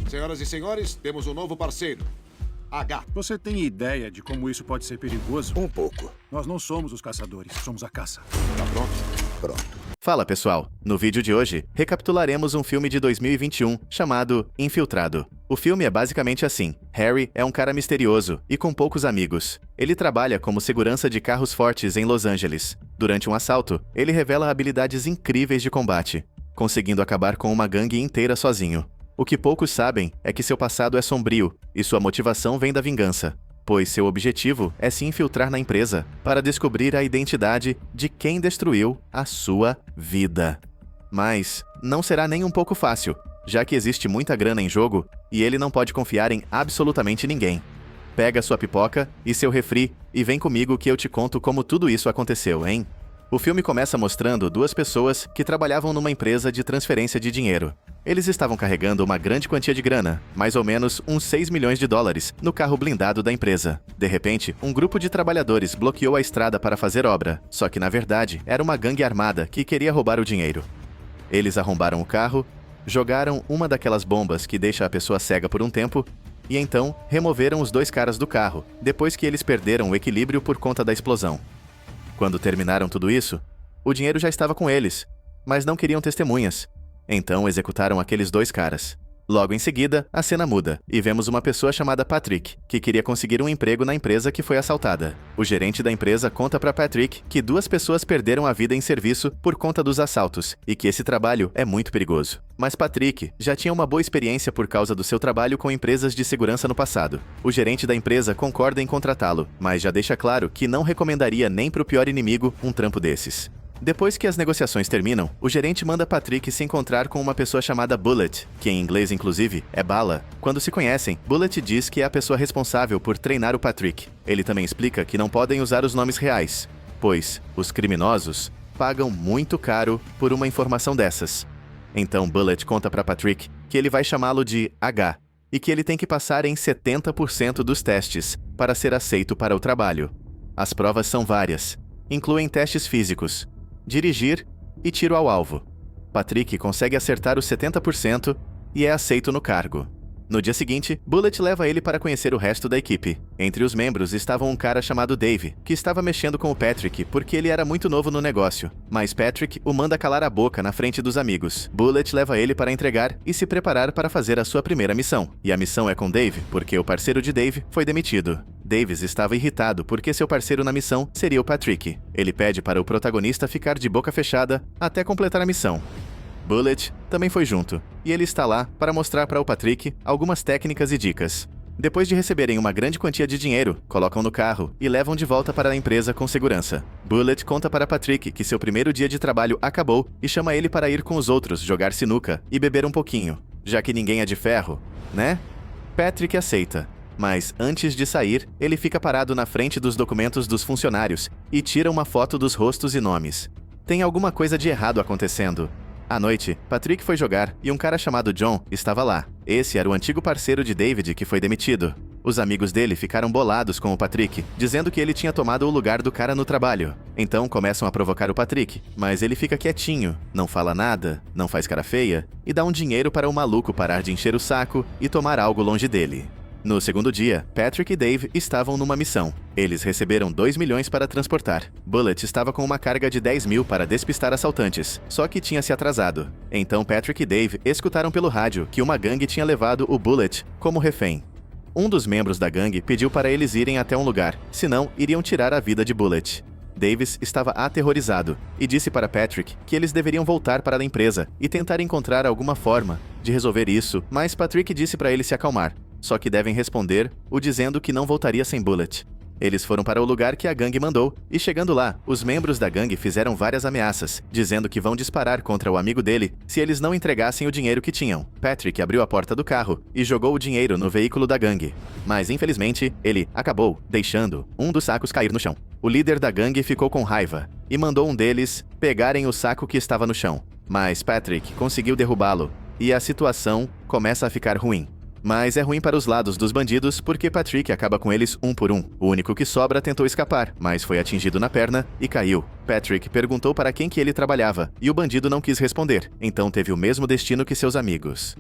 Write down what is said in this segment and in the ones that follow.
Senhoras e senhores, temos um novo parceiro. H. Você tem ideia de como isso pode ser perigoso? Um pouco. Nós não somos os caçadores, somos a caça. Tá pronto? Pronto. Fala pessoal, no vídeo de hoje, recapitularemos um filme de 2021 chamado Infiltrado. O filme é basicamente assim: Harry é um cara misterioso e com poucos amigos. Ele trabalha como segurança de carros fortes em Los Angeles. Durante um assalto, ele revela habilidades incríveis de combate, conseguindo acabar com uma gangue inteira sozinho. O que poucos sabem é que seu passado é sombrio e sua motivação vem da vingança, pois seu objetivo é se infiltrar na empresa para descobrir a identidade de quem destruiu a sua vida. Mas não será nem um pouco fácil, já que existe muita grana em jogo e ele não pode confiar em absolutamente ninguém. Pega sua pipoca e seu refri e vem comigo que eu te conto como tudo isso aconteceu, hein? O filme começa mostrando duas pessoas que trabalhavam numa empresa de transferência de dinheiro. Eles estavam carregando uma grande quantia de grana, mais ou menos uns 6 milhões de dólares, no carro blindado da empresa. De repente, um grupo de trabalhadores bloqueou a estrada para fazer obra, só que na verdade era uma gangue armada que queria roubar o dinheiro. Eles arrombaram o carro, jogaram uma daquelas bombas que deixa a pessoa cega por um tempo, e então removeram os dois caras do carro, depois que eles perderam o equilíbrio por conta da explosão. Quando terminaram tudo isso, o dinheiro já estava com eles, mas não queriam testemunhas. Então executaram aqueles dois caras. Logo em seguida, a cena muda e vemos uma pessoa chamada Patrick, que queria conseguir um emprego na empresa que foi assaltada. O gerente da empresa conta para Patrick que duas pessoas perderam a vida em serviço por conta dos assaltos e que esse trabalho é muito perigoso. Mas Patrick já tinha uma boa experiência por causa do seu trabalho com empresas de segurança no passado. O gerente da empresa concorda em contratá-lo, mas já deixa claro que não recomendaria nem para o pior inimigo um trampo desses. Depois que as negociações terminam, o gerente manda Patrick se encontrar com uma pessoa chamada Bullet, que em inglês inclusive é bala. Quando se conhecem, Bullet diz que é a pessoa responsável por treinar o Patrick. Ele também explica que não podem usar os nomes reais, pois os criminosos pagam muito caro por uma informação dessas. Então Bullet conta para Patrick que ele vai chamá-lo de H e que ele tem que passar em 70% dos testes para ser aceito para o trabalho. As provas são várias, incluem testes físicos, dirigir e tiro ao alvo. Patrick consegue acertar os 70% e é aceito no cargo. No dia seguinte, Bullet leva ele para conhecer o resto da equipe. Entre os membros estava um cara chamado Dave, que estava mexendo com o Patrick porque ele era muito novo no negócio. Mas Patrick o manda calar a boca na frente dos amigos. Bullet leva ele para entregar e se preparar para fazer a sua primeira missão. E a missão é com Dave, porque o parceiro de Dave foi demitido. Davis estava irritado porque seu parceiro na missão seria o Patrick. Ele pede para o protagonista ficar de boca fechada até completar a missão. Bullet também foi junto, e ele está lá para mostrar para o Patrick algumas técnicas e dicas. Depois de receberem uma grande quantia de dinheiro, colocam no carro e levam de volta para a empresa com segurança. Bullet conta para Patrick que seu primeiro dia de trabalho acabou e chama ele para ir com os outros jogar sinuca e beber um pouquinho, já que ninguém é de ferro, né? Patrick aceita. Mas antes de sair, ele fica parado na frente dos documentos dos funcionários e tira uma foto dos rostos e nomes. Tem alguma coisa de errado acontecendo. À noite, Patrick foi jogar e um cara chamado John estava lá. Esse era o antigo parceiro de David que foi demitido. Os amigos dele ficaram bolados com o Patrick, dizendo que ele tinha tomado o lugar do cara no trabalho. Então começam a provocar o Patrick, mas ele fica quietinho, não fala nada, não faz cara feia e dá um dinheiro para o maluco parar de encher o saco e tomar algo longe dele. No segundo dia, Patrick e Dave estavam numa missão. Eles receberam 2 milhões para transportar. Bullet estava com uma carga de 10 mil para despistar assaltantes, só que tinha se atrasado. Então Patrick e Dave escutaram pelo rádio que uma gangue tinha levado o Bullet como refém. Um dos membros da gangue pediu para eles irem até um lugar, senão iriam tirar a vida de Bullet. Davis estava aterrorizado e disse para Patrick que eles deveriam voltar para a empresa e tentar encontrar alguma forma de resolver isso, mas Patrick disse para ele se acalmar. Só que devem responder o dizendo que não voltaria sem Bullet. Eles foram para o lugar que a gangue mandou, e chegando lá, os membros da gangue fizeram várias ameaças, dizendo que vão disparar contra o amigo dele se eles não entregassem o dinheiro que tinham. Patrick abriu a porta do carro e jogou o dinheiro no veículo da gangue. Mas, infelizmente, ele acabou deixando um dos sacos cair no chão. O líder da gangue ficou com raiva e mandou um deles pegarem o saco que estava no chão. Mas Patrick conseguiu derrubá-lo, e a situação começa a ficar ruim. Mas é ruim para os lados dos bandidos porque Patrick acaba com eles um por um. O único que sobra tentou escapar, mas foi atingido na perna e caiu. Patrick perguntou para quem que ele trabalhava e o bandido não quis responder, então teve o mesmo destino que seus amigos.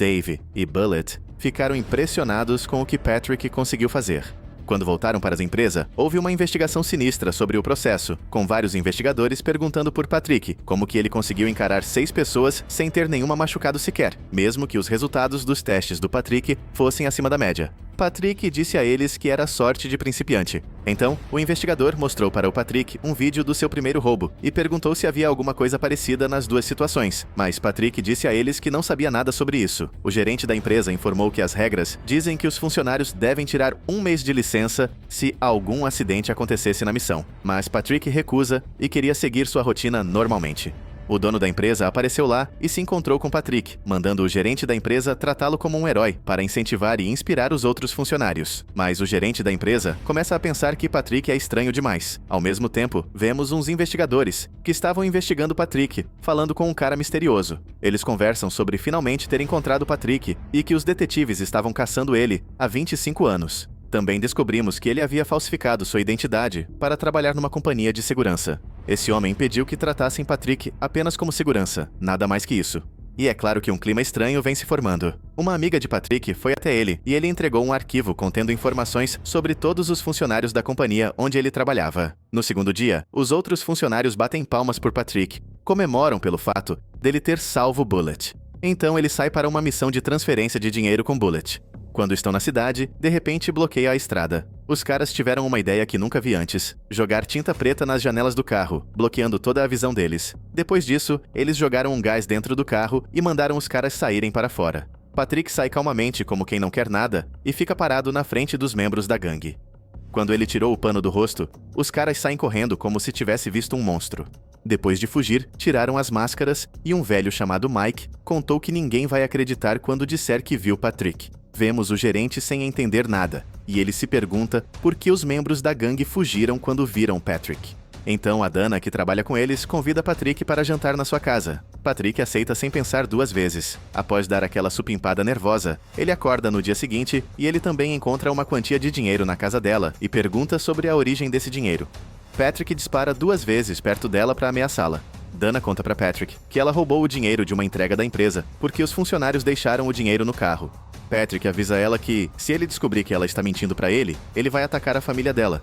Dave e Bullet ficaram impressionados com o que Patrick conseguiu fazer. Quando voltaram para a empresa, houve uma investigação sinistra sobre o processo, com vários investigadores perguntando por Patrick como que ele conseguiu encarar 6 pessoas sem ter nenhuma machucado sequer, mesmo que os resultados dos testes do Patrick fossem acima da média. Patrick disse a eles que era sorte de principiante. Então, o investigador mostrou para o Patrick um vídeo do seu primeiro roubo e perguntou se havia alguma coisa parecida nas duas situações, mas Patrick disse a eles que não sabia nada sobre isso. O gerente da empresa informou que as regras dizem que os funcionários devem tirar 1 mês de licença se algum acidente acontecesse na missão, mas Patrick recusa e queria seguir sua rotina normalmente. O dono da empresa apareceu lá e se encontrou com Patrick, mandando o gerente da empresa tratá-lo como um herói para incentivar e inspirar os outros funcionários. Mas o gerente da empresa começa a pensar que Patrick é estranho demais. Ao mesmo tempo, vemos uns investigadores que estavam investigando Patrick, falando com um cara misterioso. Eles conversam sobre finalmente ter encontrado Patrick e que os detetives estavam caçando ele há 25 anos. Também descobrimos que ele havia falsificado sua identidade para trabalhar numa companhia de segurança. Esse homem pediu que tratassem Patrick apenas como segurança, nada mais que isso. E é claro que um clima estranho vem se formando. Uma amiga de Patrick foi até ele e ele entregou um arquivo contendo informações sobre todos os funcionários da companhia onde ele trabalhava. No segundo dia, os outros funcionários batem palmas por Patrick, comemoram pelo fato dele ter salvo Bullet. Então ele sai para uma missão de transferência de dinheiro com Bullet. Quando estão na cidade, de repente bloqueia a estrada. Os caras tiveram uma ideia que nunca vi antes: jogar tinta preta nas janelas do carro, bloqueando toda a visão deles. Depois disso, eles jogaram um gás dentro do carro e mandaram os caras saírem para fora. Patrick sai calmamente como quem não quer nada e fica parado na frente dos membros da gangue. Quando ele tirou o pano do rosto, os caras saem correndo como se tivesse visto um monstro. Depois de fugir, tiraram as máscaras e um velho chamado Mike contou que ninguém vai acreditar quando disser que viu Patrick. Vemos o gerente sem entender nada, e ele se pergunta por que os membros da gangue fugiram quando viram Patrick. Então a Dana, que trabalha com eles, convida Patrick para jantar na sua casa. Patrick aceita sem pensar 2 vezes. Após dar aquela supimpada nervosa, ele acorda no dia seguinte e ele também encontra uma quantia de dinheiro na casa dela e pergunta sobre a origem desse dinheiro. Patrick dispara 2 vezes perto dela para ameaçá-la. Dana conta para Patrick que ela roubou o dinheiro de uma entrega da empresa porque os funcionários deixaram o dinheiro no carro. Patrick avisa ela que, se ele descobrir que ela está mentindo para ele vai atacar a família dela.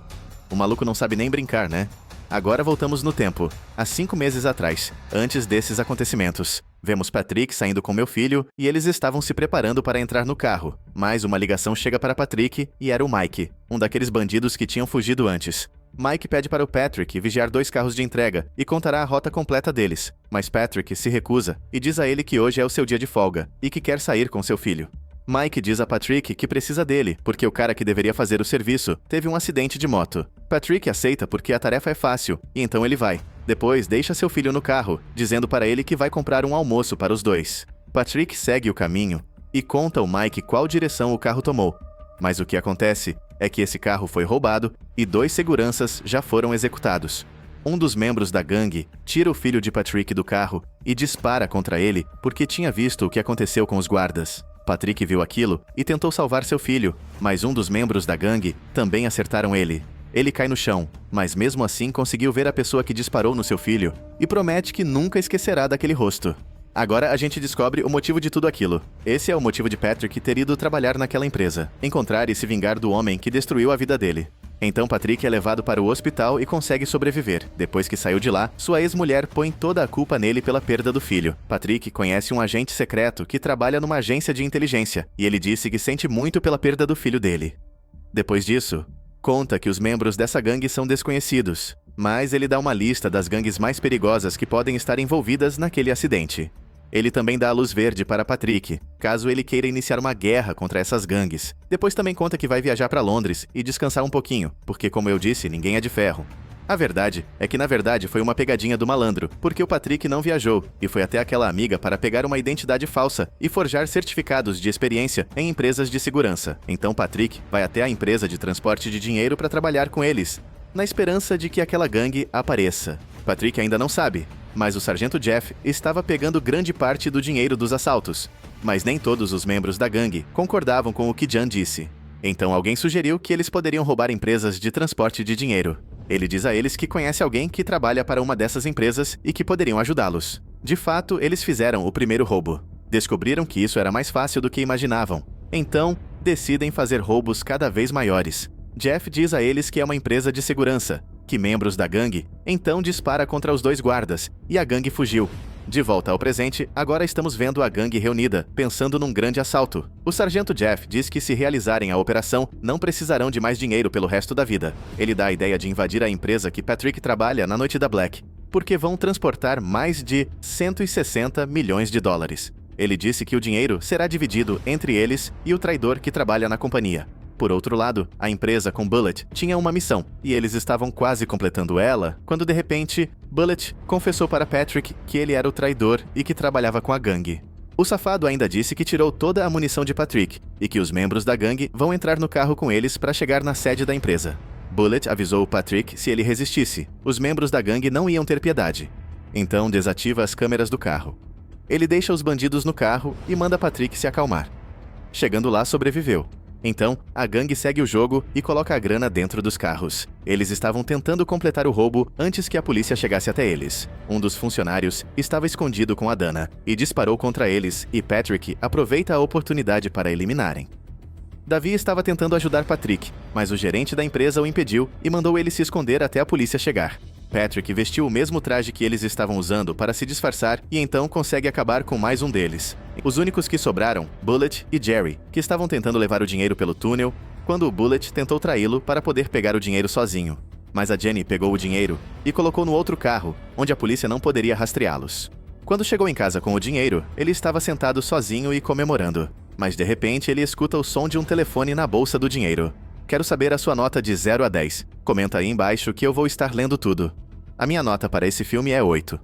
O maluco não sabe nem brincar, né? Agora voltamos no tempo, há 5 meses atrás, antes desses acontecimentos. Vemos Patrick saindo com meu filho e eles estavam se preparando para entrar no carro. Mas uma ligação chega para Patrick e era o Mike, um daqueles bandidos que tinham fugido antes. Mike pede para o Patrick vigiar 2 carros de entrega e contará a rota completa deles. Mas Patrick se recusa e diz a ele que hoje é o seu dia de folga e que quer sair com seu filho. Mike diz a Patrick que precisa dele, porque o cara que deveria fazer o serviço teve um acidente de moto. Patrick aceita porque a tarefa é fácil, e então ele vai. Depois deixa seu filho no carro, dizendo para ele que vai comprar um almoço para os 2. Patrick segue o caminho e conta ao Mike qual direção o carro tomou. Mas o que acontece é que esse carro foi roubado e 2 seguranças já foram executados. Um dos membros da gangue tira o filho de Patrick do carro e dispara contra ele porque tinha visto o que aconteceu com os guardas. Patrick viu aquilo e tentou salvar seu filho, mas um dos membros da gangue também acertaram ele. Ele cai no chão, mas mesmo assim conseguiu ver a pessoa que disparou no seu filho e promete que nunca esquecerá daquele rosto. Agora a gente descobre o motivo de tudo aquilo. Esse é o motivo de Patrick ter ido trabalhar naquela empresa: encontrar e se vingar do homem que destruiu a vida dele. Então Patrick é levado para o hospital e consegue sobreviver. Depois que saiu de lá, sua ex-mulher põe toda a culpa nele pela perda do filho. Patrick conhece um agente secreto que trabalha numa agência de inteligência, e ele disse que sente muito pela perda do filho dele. Depois disso, conta que os membros dessa gangue são desconhecidos, mas ele dá uma lista das gangues mais perigosas que podem estar envolvidas naquele acidente. Ele também dá a luz verde para Patrick, caso ele queira iniciar uma guerra contra essas gangues. Depois também conta que vai viajar para Londres e descansar um pouquinho, porque, como eu disse, ninguém é de ferro. A verdade é que, na verdade, foi uma pegadinha do malandro, porque o Patrick não viajou e foi até aquela amiga para pegar uma identidade falsa e forjar certificados de experiência em empresas de segurança. Então Patrick vai até a empresa de transporte de dinheiro para trabalhar com eles, na esperança de que aquela gangue apareça. Patrick ainda não sabe, mas o sargento Jeff estava pegando grande parte do dinheiro dos assaltos. Mas nem todos os membros da gangue concordavam com o que Jan disse. Então alguém sugeriu que eles poderiam roubar empresas de transporte de dinheiro. Ele diz a eles que conhece alguém que trabalha para uma dessas empresas e que poderiam ajudá-los. De fato, eles fizeram o primeiro roubo. Descobriram que isso era mais fácil do que imaginavam. Então, decidem fazer roubos cada vez maiores. Jeff diz a eles que é uma empresa de segurança, que membros da gangue, então dispara contra os 2 guardas, e a gangue fugiu. De volta ao presente, agora estamos vendo a gangue reunida, pensando num grande assalto. O sargento Jeff diz que se realizarem a operação, não precisarão de mais dinheiro pelo resto da vida. Ele dá a ideia de invadir a empresa que Patrick trabalha na noite da Black, porque vão transportar mais de 160 milhões de dólares. Ele disse que o dinheiro será dividido entre eles e o traidor que trabalha na companhia. Por outro lado, a empresa com Bullet tinha uma missão, e eles estavam quase completando ela, quando de repente, Bullet confessou para Patrick que ele era o traidor e que trabalhava com a gangue. O safado ainda disse que tirou toda a munição de Patrick, e que os membros da gangue vão entrar no carro com eles para chegar na sede da empresa. Bullet avisou Patrick se ele resistisse. Os membros da gangue não iam ter piedade. Então desativa as câmeras do carro. Ele deixa os bandidos no carro e manda Patrick se acalmar. Chegando lá, sobreviveu. Então, a gangue segue o jogo e coloca a grana dentro dos carros. Eles estavam tentando completar o roubo antes que a polícia chegasse até eles. Um dos funcionários estava escondido com a Dana e disparou contra eles, e Patrick aproveita a oportunidade para eliminarem. Davi estava tentando ajudar Patrick, mas o gerente da empresa o impediu e mandou ele se esconder até a polícia chegar. Patrick vestiu o mesmo traje que eles estavam usando para se disfarçar e então consegue acabar com mais um deles. Os únicos que sobraram, Bullet e Jerry, que estavam tentando levar o dinheiro pelo túnel, quando o Bullet tentou traí-lo para poder pegar o dinheiro sozinho. Mas a Jenny pegou o dinheiro e colocou no outro carro, onde a polícia não poderia rastreá-los. Quando chegou em casa com o dinheiro, ele estava sentado sozinho e comemorando. Mas de repente ele escuta o som de um telefone na bolsa do dinheiro. Quero saber a sua nota de 0 a 10. Comenta aí embaixo que eu vou estar lendo tudo. A minha nota para esse filme é 8.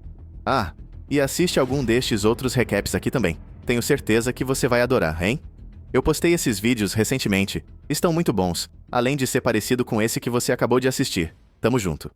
Ah, e assiste algum destes outros recaps aqui também. Tenho certeza que você vai adorar, hein? Eu postei esses vídeos recentemente. Estão muito bons, além de ser parecido com esse que você acabou de assistir. Tamo junto.